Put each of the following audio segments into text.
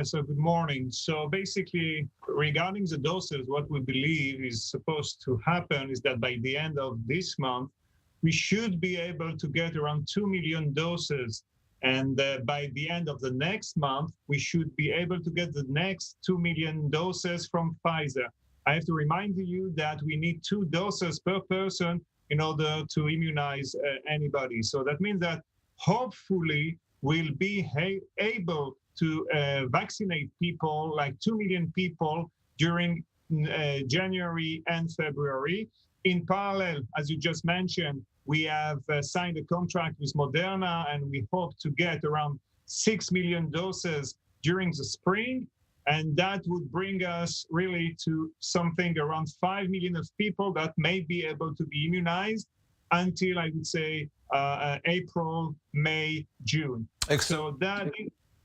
So good morning. So basically, regarding the doses, what we believe is supposed to happen is that by the end of this month, we should be able to get around 2 million doses. And by the end of the next month, we should be able to get the next 2 million doses from Pfizer. I have to remind you that we need 2 doses per person in order to immunize anybody. So that means that hopefully we'll be able to vaccinate people, like 2 million people during January and February. In parallel, as you just mentioned, we have signed a contract with Moderna, and we hope to get around 6 million doses during the spring. And that would bring us really to something around 5 million of people that may be able to be immunized until, I would say, April, May, June. So that,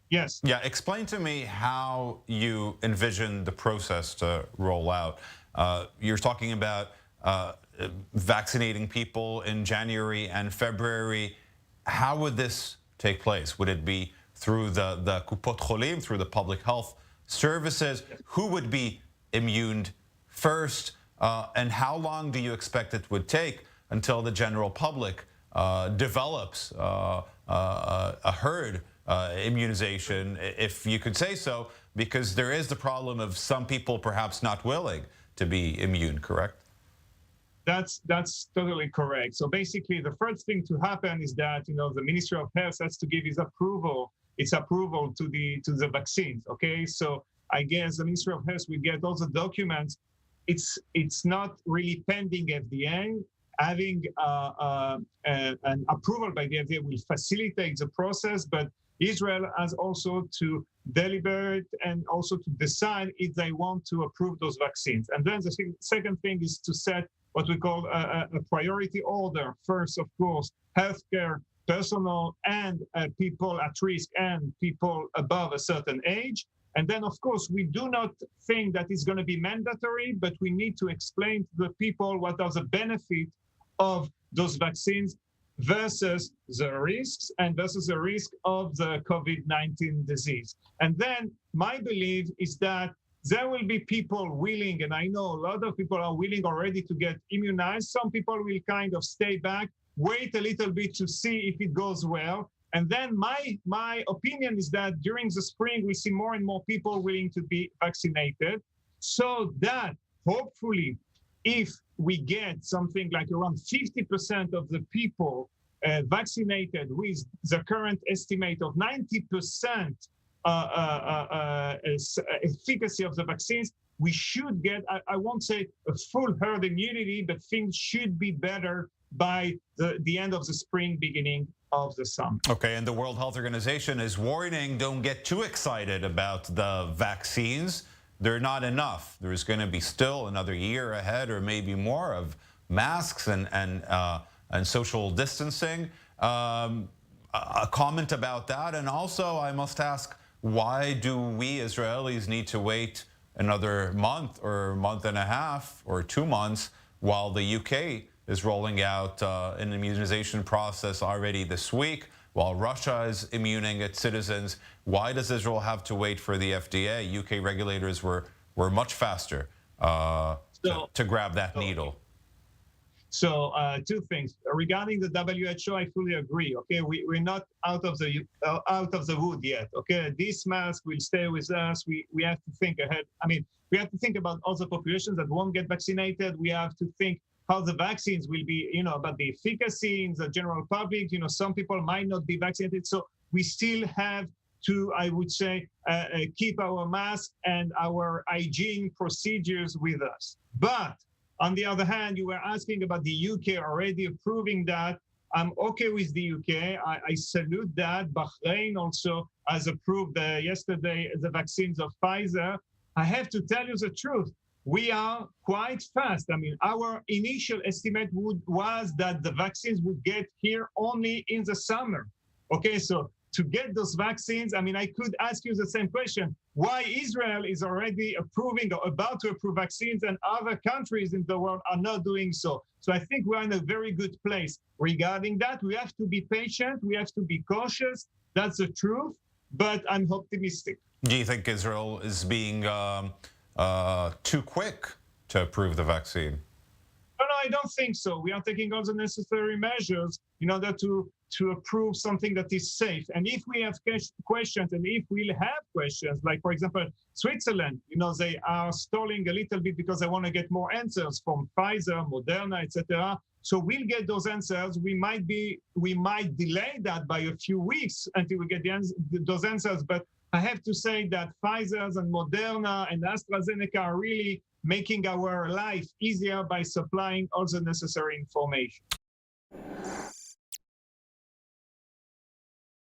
yes. Yeah, explain to me how you envision the process to roll out. You're talking about vaccinating people in January and February. How would this take place? Would it be through the Kupot Cholim, through the public health services? Who would be immuned first? And how long do you expect it would take until the general public develops a herd immunization, if you could say so, because there is the problem of some people perhaps not willing to be immune, correct? That's totally correct. So basically, the first thing to happen is that the Ministry of Health has to give its approval to the vaccines. Okay, so I guess the Ministry of Health will get all the documents. It's not really pending FDA. Having an approval by the FDA will facilitate the process, but Israel has also to deliberate and also to decide if they want to approve those vaccines. And then the second thing is to set what we call a priority order. First, of course, healthcare personnel and people at risk and people above a certain age. And then, of course, we do not think that it's going to be mandatory, but we need to explain to the people what are the benefits of those vaccines versus the risks and versus the risk of the COVID-19 disease. And then my belief is that there will be people willing, and I know a lot of people are willing already to get immunized. Some people will kind of stay back, wait a little bit to see if it goes well. And then my opinion is that during the spring, we see more and more people willing to be vaccinated, so that hopefully, if we get something like around 50% of the people vaccinated with the current estimate of 90% efficacy of the vaccines, we should get, I won't say a full herd immunity, but things should be better by the end of the spring, beginning of the summer. Okay, and the World Health Organization is warning, don't get too excited about the vaccines. They're not enough. There's going to be still another year ahead, or maybe more, of masks and social distancing. A comment about that, and also I must ask, why do we Israelis need to wait another month or month and a half or 2 months while the UK is rolling out an immunization process already this week, while Russia is immuning its citizens? Why does Israel have to wait for the FDA? UK regulators were much faster to grab that needle. So 2 things regarding the WHO. I fully agree. Okay, we're not out of the wood yet. Okay, this mask will stay with us. We have to think ahead. I mean, we have to think about other populations that won't get vaccinated. We have to think how the vaccines will be, about the efficacy in the general public. Some people might not be vaccinated, so we still have to, I would say, keep our mask and our hygiene procedures with us. But on the other hand, you were asking about the UK already approving that. I'm okay with the UK. I salute that. Bahrain also has approved yesterday the vaccines of Pfizer. I have to tell you the truth. We are quite fast. I mean, our initial estimate was that the vaccines would get here only in the summer. Okay, so to get those vaccines, I mean, I could ask you the same question. Why Israel is already approving or about to approve vaccines and other countries in the world are not doing so? So I think we're in a very good place regarding that. We have to be patient. We have to be cautious. That's the truth. But I'm optimistic. Do you think Israel is being too quick to approve the vaccine? No, I don't think so. We are taking all the necessary measures in order to approve something that is safe. And if we have questions, and if we have questions, like for example, Switzerland, they are stalling a little bit because they want to get more answers from Pfizer, Moderna, etc. So we'll get those answers. We might delay that by a few weeks until we get those answers. But I have to say that Pfizer and Moderna and AstraZeneca are really making our life easier by supplying all the necessary information.